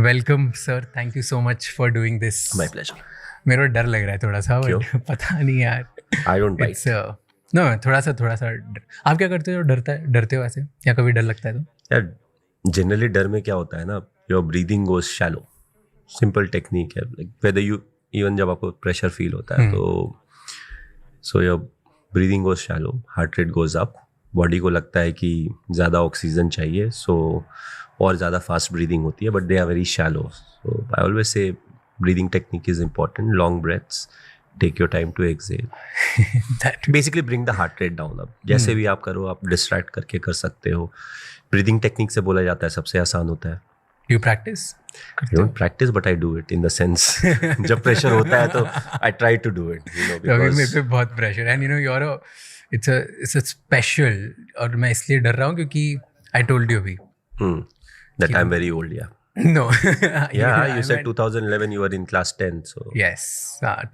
Welcome sir, thank you so much for doing this. My pleasure. मेरे को डर लग रहा है थोड़ा सा, क्यों? बट पता नहीं यार। I don't bite. It's no, थोड़ा सा आप क्या करते हो? डरते हो ऐसे, या कभी डर लगता है तो? यार जनरली डर में क्या होता है ना, your breathing goes shallow. Simple technique है, लाइक वेदर यू इवन जब आपको प्रेशर फील होता है तो so your breathing goes shallow, heart rate goes up, body को लगता है कि ज़्यादा ऑक्सीजन चाहिए, सो और ज़्यादा फास्ट ब्रीदिंग होती है, but they are very shallow. So I always say breathing technique is important, long breaths, take your time to exhale, basically bring the heart rate down. अब जैसे भी आप करो, आप डिस्ट्रैक्ट करके कर सकते हो। ब्रीदिंग टेक्निक से बोला जाता है सबसे आसान होता है। You practice? I don't practice but I do it in the sense जब प्रेशर होता है तो I try to do it, you know, अभी मेरे बिकॉज़ पे बहुत प्रेशर है, you know, your it's a special. और मैं इसलिए डर रहा हूँ क्योंकि आई टोल्ड यू अभी that I'm very old, yeah. No. Yeah, you said 2011 you were in class 10, so yes,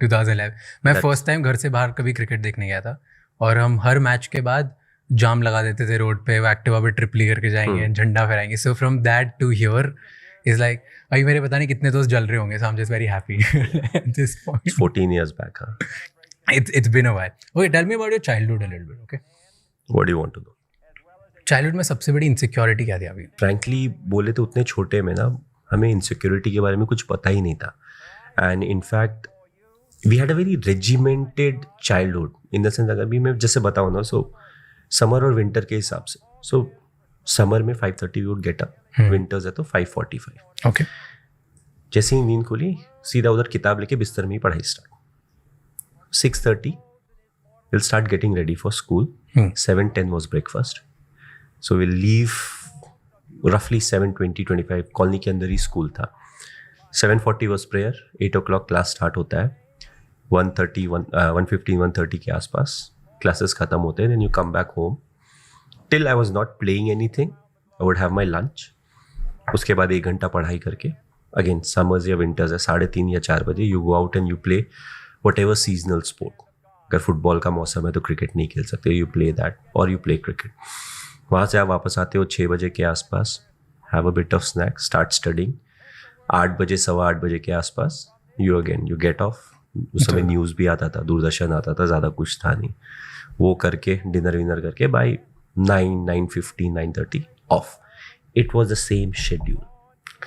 2011 मैं फर्स्ट टाइम घर से बाहर कभी क्रिकेट देखने गया था, और हम हर मैच के बाद जाम लगा देते थे रोड पे, वो एक्टिवा पे ट्रिपली करके जाएंगे, झंडा फहराएंगे। So from that to here is like, अभी मेरे पता नहीं कितने दोस्त जल रहे होंगे, so I am just very happy at this point. 14 years back, huh? It's been a while. Okay, tell me about your childhood a little bit, okay? What do you want to know? Childhood में सबसे बड़ी insecurity क्या थी अभी? Frankly बोले तो उतने छोटे में ना हमें इनसिक्योरिटी के बारे में कुछ पता ही नहीं था, and in fact we had a very regimented childhood in the sense. अगर भी मैं जैसे बताऊँ ना, सो समर और विंटर के हिसाब से, सो समर में 5:30 we would get up, winters है तो 5:45। ओके, जैसे ही नींद खुली सीधा उधर किताब लेके बिस्तर में ही पढ़ाई start. 6:30 we'll start getting ready for school. 7:10 was breakfast. So we'll leave roughly 7:20-25, colony के अंदर ही स्कूल था। 7:40 was prayer, 8 o'clock class start होता है, 1:15-1:30 के आसपास क्लासेस खत्म होते हैं, then you come back home. Till I was not playing anything, I would have my lunch. उसके बाद 1 घंटा पढ़ाई करके, अगेन समर्स या विंटर्स है, 3:30 या 4 बजे you go out and you play whatever seasonal sport. अगर फुटबॉल का मौसम है तो क्रिकेट नहीं खेल सकते, यू प्ले दैट और यू प्ले क्रिकेट। वहाँ से आप वापस आते हो 6 बजे के आसपास, have a bit of snack, start studying. 8 बजे 8:15 बजे के आसपास यू गेट ऑफ। उस समय न्यूज़ भी आता था, दूरदर्शन आता था, ज़्यादा कुछ था नहीं। वो करके डिनर विनर करके by 9:50 9:30 off. It was the same schedule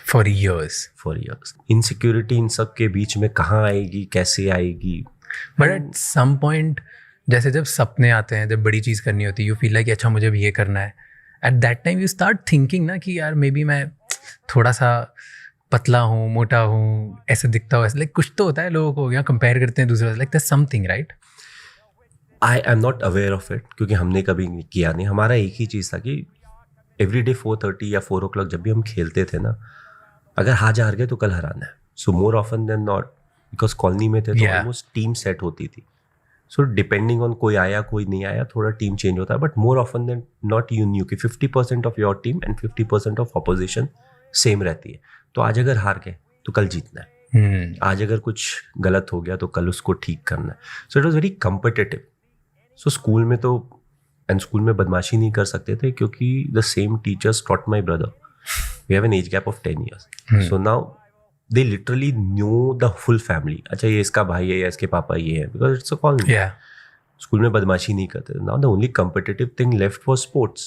for years. Insecurity इन सब के बीच में कहाँ आएगी, कैसे आएगी? बट एट सम पॉइंट, जैसे जब सपने आते हैं, जब बड़ी चीज़ करनी होती है, यू फील लाइक अच्छा मुझे भी ये करना है। At that time you start thinking ना कि यार मे बी मैं थोड़ा सा पतला हूँ, मोटा हूँ, ऐसे दिखता हूँ, ऐसे लाइक कुछ तो होता है, लोगों को यहाँ कंपेयर करते हैं दूसरे से, like that's something, right? I am not aware of it, क्योंकि हमने कभी किया नहीं। हमारा एक ही चीज़ था कि एवरीडे 4:30 या 4 o'clock जब भी हम खेलते थे ना, अगर आज हार गए तो कल हराना है। So more often than not, because colony में थे तो ऑलमोस्ट टीम सेट होती थी। सो डिपेंडिंग ऑन कोई आया कोई नहीं आया, थोड़ा टीम चेंज होता है, but more often than not you knew कि 50% of your team and 50% of opposition same रहती है। तो आज अगर हार गए तो कल जीतना है, आज अगर कुछ गलत हो गया तो कल उसको ठीक करना है। So it was very competitive. So school में तो, एंड स्कूल में बदमाशी नहीं कर सकते थे क्योंकि the same teachers taught my brother. We have an age gap of 10 years. So now they literally knew the full family. अच्छा ये इसका भाई है या इसके पापा ये है, because it's a colony. School में बदमाशी नहीं करते। Now the only competitive thing left was sports.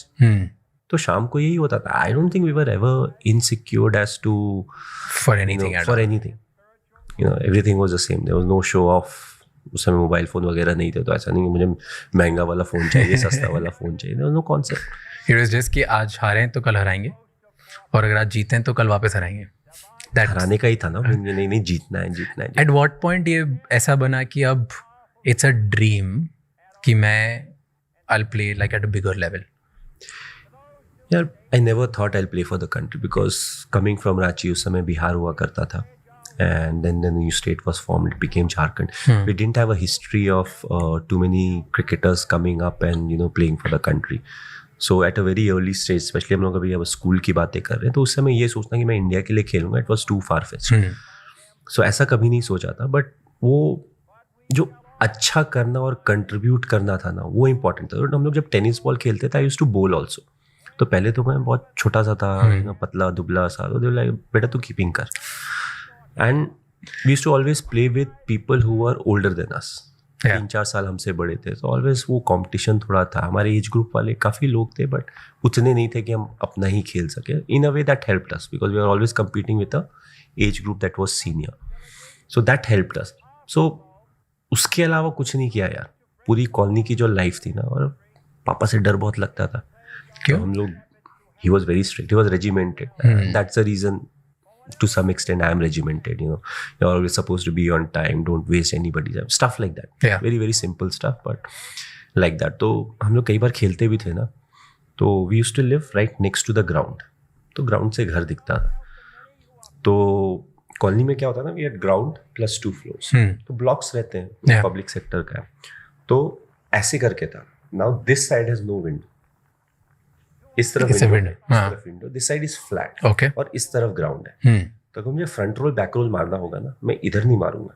तो शाम को यही होता था। I don't think we were ever insecure as to for anything. You know, everything was the same. There was no show off. उस समय मोबाइल फोन वगैरह नहीं थे, तो ऐसा नहीं कि मुझे महंगा वाला फोन चाहिए, सस्ता वाला फोन चाहिए। There was no concept. It was just कि आज हारें तो कल हराएंगे, और अगर आज जीतें तो कल वापस हराएंगे। हराने का ही था ना, नहीं जीतना है। एट व्हाट पॉइंट ये ऐसा बना कि अब इट्स अ ड्रीम कि मैं I will play like at a bigger level? यार I never thought I will play for the country, because coming from Ranchi, उस समय बिहार हुआ करता था, and then the new state was formed, it became Jharkhand. We didn't have a history of too many cricketers coming up and playing for the country. So at a very early stage, especially हम लोग अभी अब school की बातें कर रहे हैं, तो उस समय ये सोचना कि मैं इंडिया के लिए खेलूंगा, it was too far fetched. So ऐसा कभी नहीं सोचा था, बट वो जो अच्छा करना और कंट्रीब्यूट करना था ना, वो इंपॉर्टेंट था। हम लोग जब टेनिस बॉल खेलते थे, आई यूज्ड टू बोल ऑल्सो, तो पहले तो मैं बहुत छोटा सा था, पतला दुबला सा, तो लाइक बेटा तू कीपिंग कर. And we used to always play with people who are older than us. 3-4 साल हमसे बड़े थे, तो ऑलवेज वो कंपटीशन थोड़ा था. हमारे एज ग्रुप वाले काफ़ी लोग थे, बट उतने नहीं थे कि हम अपना ही खेल सके. In a way that helped us because we are always competing with a age group that was senior. So that helped us. So उसके अलावा कुछ नहीं किया यार. पूरी कॉलोनी की जो लाइफ थी ना, और पापा से डर बहुत लगता था. क्यों? तो हम लोग, he was very strict, he was regimented. That's the reason to some extent I am regimented, you know. You're always supposed to be on time, don't waste anybody's time, stuff like that. Yeah. Very very simple stuff, but like that. तो हम लोग कई बार खेलते भी थे ना, तो we used to live right next to the ground. तो ग्राउंड से घर दिखता था. तो कॉलोनी में क्या होता ना, we had ground plus 2 floors. तो ब्लॉक्स रहते हैं, पब्लिक सेक्टर का है. तो ऐसे करके था. Now this side has no window. इस तरफ window, this side is flat. Okay. और इस तरफ ग्राउंड है. तो अगर मुझे फ्रंट रोल बैक रोल मारना होगा ना, मैं इधर नहीं मारूंगा,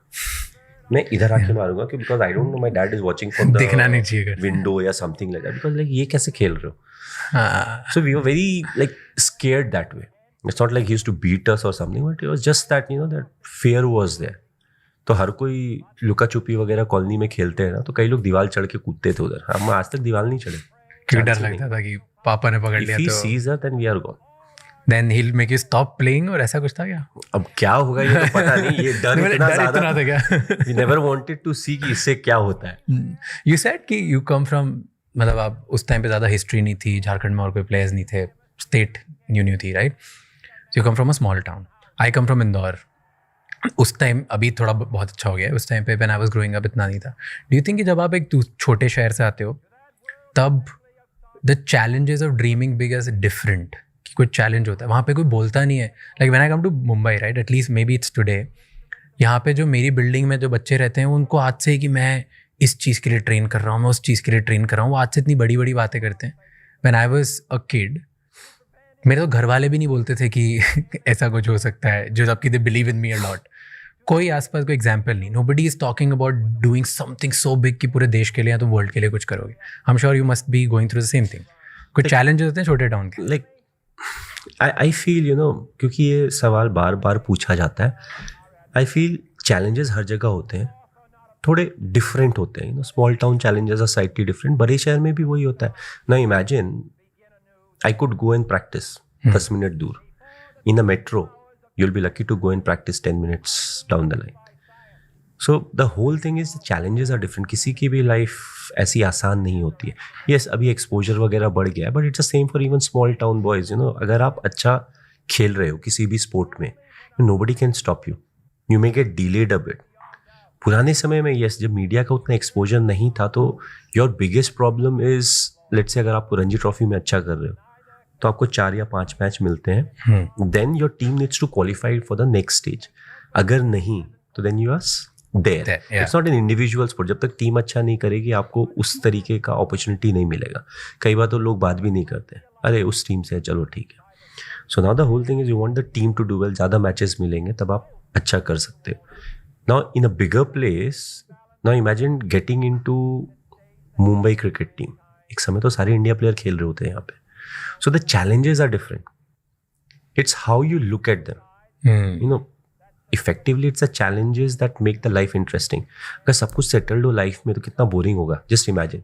मैं इधर आके मारूंगा, क्योंकि because I don't know my dad is watching from the window या something like that. Because like ये कैसे खेल रहे हो. So we were very like scared that way. It's not like he used to beat us और something, but it was just that, you know, that fear was there. तो हर कोई लुका छुपी वगैरह कॉलोनी में खेलते हैं ना, तो कई लोग दीवार चढ़ के कूदते थे उधर. हम आज तक दीवार नहीं चढ़े, क्यों डर लगता था कि पापा ने पकड़ लिया. If he sees us, then we are gone. Then he'll make you stop playing, और ऐसा कुछ था क्या? अब क्या होगा ये तो पता नहीं. ये डर इतना ज़्यादा था क्या? We never wanted to see कि इससे क्या होता है. You said कि you come from, मतलब आप उस टाइम पे ज़्यादा हिस्ट्री नहीं थी, झारखंड में और कोई प्लेयर्स नहीं थे, स्टेट न्यू थी, right? So you come from a small town. I come from Indore. उस टाइम, अभी थोड़ा बहुत अच्छा हो गया है, उस टाइम पे when I was growing up इतना नहीं था. Do you think कि जब आप एक छोटे शहर से आते हो, तब the challenges of dreaming big is different, कि कोई चैलेंज होता है वहाँ पे, कोई बोलता नहीं है. Like when I come to Mumbai, right, at least maybe it's today, यहाँ पे जो मेरी बिल्डिंग में जो बच्चे रहते हैं, उनको आज से ही कि मैं इस चीज़ के लिए ट्रेन कर रहा हूँ, मैं उस चीज़ के लिए ट्रेन कर रहा हूँ, वो आज से इतनी बड़ी बड़ी बातें करते हैं. When I was a kid, मेरे तो घर वाले भी नहीं बोलते थे कि ऐसा कुछ हो सकता है, जो जबकि they believe in me a lot. कोई आसपास कोई एग्जाम्पल नहीं. Nobody is talking about doing something so big कि पूरे देश के लिए या तो वर्ल्ड के लिए कुछ करोगे. I am sure you must be going through the same thing. कुछ चैलेंजेस होते हैं छोटे टाउन के. Like I feel, you know, क्योंकि ये सवाल बार बार पूछा जाता है, आई फील चैलेंजेस हर जगह होते हैं, थोड़े डिफरेंट होते हैं. You know, small town challenges are slightly different. बड़े शहर में भी वही होता है ना. Imagine I could go and practice 10 minute दूर. In a metro you'll be lucky to go and practice 10 minutes down the line. So the whole thing is the challenges are different. किसी की भी लाइफ ऐसी आसान नहीं होती है. Yes, अभी एक्सपोजर वगैरह बढ़ गया है, but it's the same for even small town boys. You know, अगर आप अच्छा खेल रहे हो किसी भी स्पोर्ट में, nobody can stop you. You may get delayed a bit. पुराने समय में yes, जब मीडिया का उतना एक्सपोजर नहीं था, तो your biggest problem is, let's say अगर आप रणजी ट्रॉफी में अच्छा कर रहे हो, तो आपको 4 या 5 मैच मिलते हैं. Then your team needs to qualify for the next stage. अगर नहीं तो then you are there. It's not an individual sport. जब तक टीम अच्छा नहीं करेगी, आपको उस तरीके का अपॉर्चुनिटी नहीं मिलेगा. कई बार तो लोग बात भी नहीं करते, अरे उस टीम से चलो ठीक है. So now the whole thing is you want the team to do well. ज़्यादा मैचेस मिलेंगे तब आप अच्छा कर सकते हो. Now in a bigger place, now imagine getting into Mumbai cricket team. एक समय तो सारे इंडिया प्लेयर खेल रहे होते हैं यहाँ पे. So the challenges are different. It's how you look at them. You know, effectively it's the challenges that make the life interesting. अगर सब कुछ settled हो लाइफ में तो कितना बोरिंग होगा. Just imagine.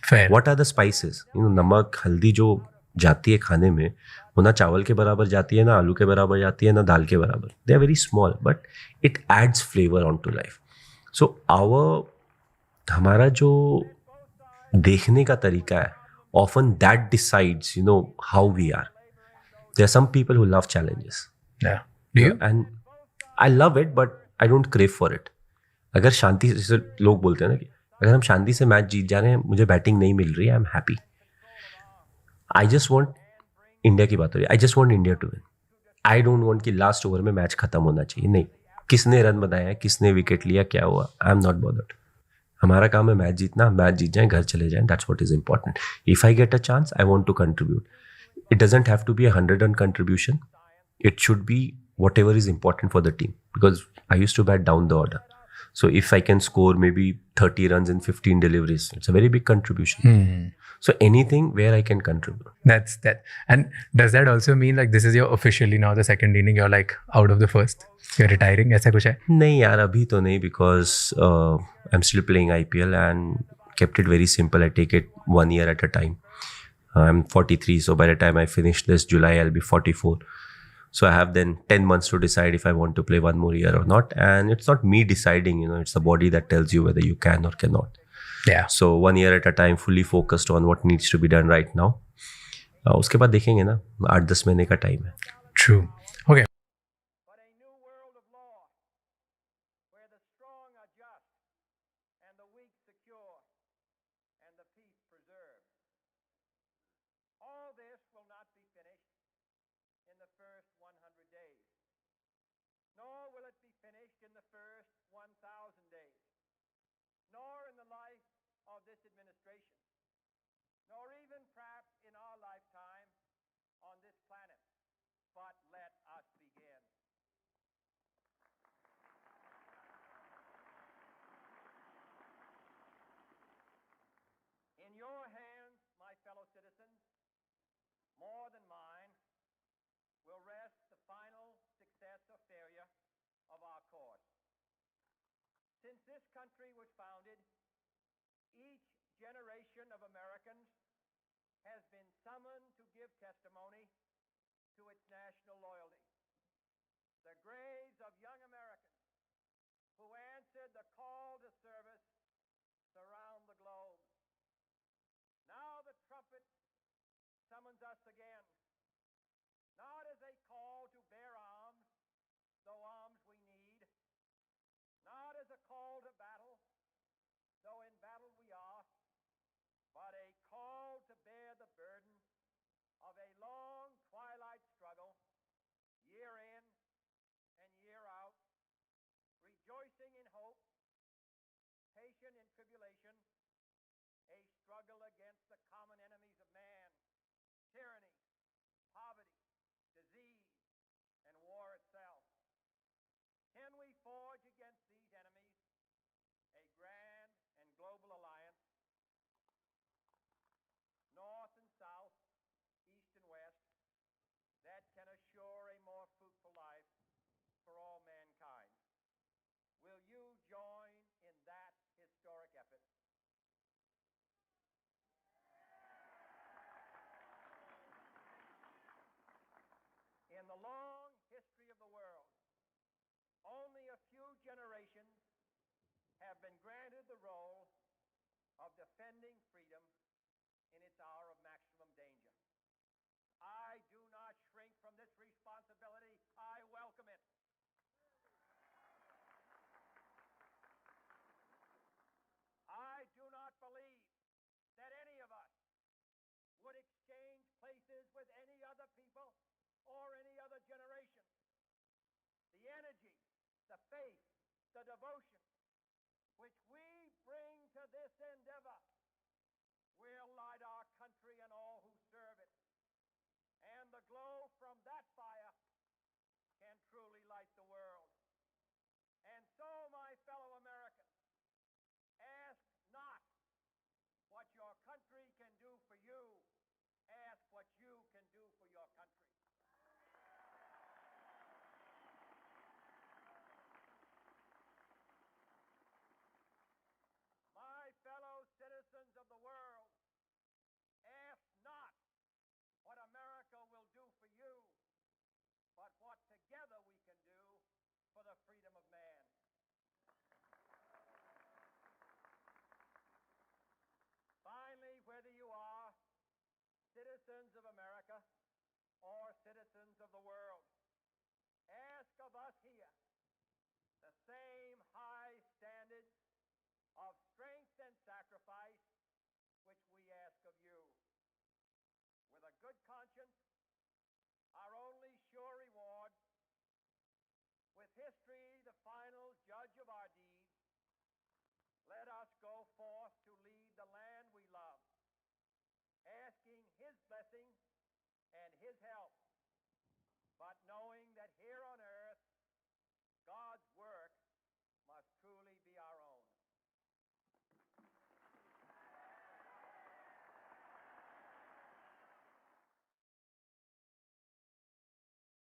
Fair. What are the spices? You know, नमक हल्दी जो जाती है खाने में, वो ना चावल के बराबर जाती है, ना आलू के बराबर जाती है, ना दाल के बराबर. They are very small, but it adds flavor onto life. So हमारा जो देखने का तरीका है, often that decides, you know, how we are. There are some people who love challenges. Yeah. Do you? And I love it, but I don't crave for it. अगर शांति से, लोग बोलते हैं ना कि अगर हम शांति से मैच जीत जा रहे हैं, मुझे बैटिंग नहीं मिल रही है, I am happy. I just want, India की बात हो रही है, I just want India to win. I don't want कि लास्ट ओवर में मैच खत्म होना चाहिए. नहीं, किसने रन बनाया, किसने विकेट लिया, क्या हुआ, आई एम नॉट बॉदर्ड. हमारा काम है मैच जीतना. मैच जीत जाए, घर चले जाएं. That's what is important. If I get a chance, I want to contribute. It doesn't have to be 100 run contribution. It should be whatever is important for the team, because I used to bat down the order. So if I can score maybe 30 runs in 15 deliveries, it's a very big contribution. So anything where I can contribute. That's that. And does that also mean like this is your officially now the second inning, you're like out of the first, you're retiring, ऐसा कुछ है? नहीं यार, अभी तो नहीं, because I'm still playing IPL and kept it very simple. I take it 1 year at a time. I'm 43, so by the time I finish this July, I'll be 44. So I have then 10 months to decide if I want to play one more year or not. And it's not me deciding, it's the body that tells you whether you can or cannot. Yeah. So 1 year at a time, fully focused on what needs to be done right now. उसके बाद देखेंगे ना, 8-10 महीने का time है. True. Okay. But a new world of law, where the strong are just, and the weak secure, and the peace preserved. All this will not be finished in the first 100 days, nor will it be finished in the first 1,000 days, nor in the life of this administration, nor even perhaps in our lifetime on this planet. But let us begin. In your hands, my fellow citizens, more than mine, will rest the final success or failure of our cause. Since this country was founded, each generation of Americans has been summoned to give testimony to its national loyalty. The graves of young Americans who answered the call to service surround the globe. Now the trumpet summons us again, not as a call to bear arms, though arms we need, not as a call to battle, though in battle we are, but a call to bear the burden of a long twilight struggle, year in and year out, rejoicing in hope, patient in tribulation, a struggle against the common enemies of man, tyranny, poverty, disease, and war itself. Can we forge against these enemies a grand and global alliance, north and south, east and west, that can assure a more fruitful life for all mankind? Will you join in that historic effort? In the long history of the world, only a few generations have been granted the role of defending freedom in its hour of maximum danger. I do not shrink from this responsibility. I welcome it. I do not believe that any of us would exchange places with any other people or any other generation. The energy, the faith, the devotion which we bring to this endeavor will light our country and all who serve it. And the glow from that fire can truly light the world. And so, my fellow Americans, ask not what your country can do for you. Ask what you can do for your country. My fellow citizens of the world, ask not what America will do for you, but what together we can do for the freedom of man. Finally, whether you are citizens of America or citizens of the world, ask of us here the same high standards of strength and sacrifice which we ask of you. With a good conscience, our only sure reward, with history the final judge of our deeds, let us go forth to lead the land we love, asking His blessing and His help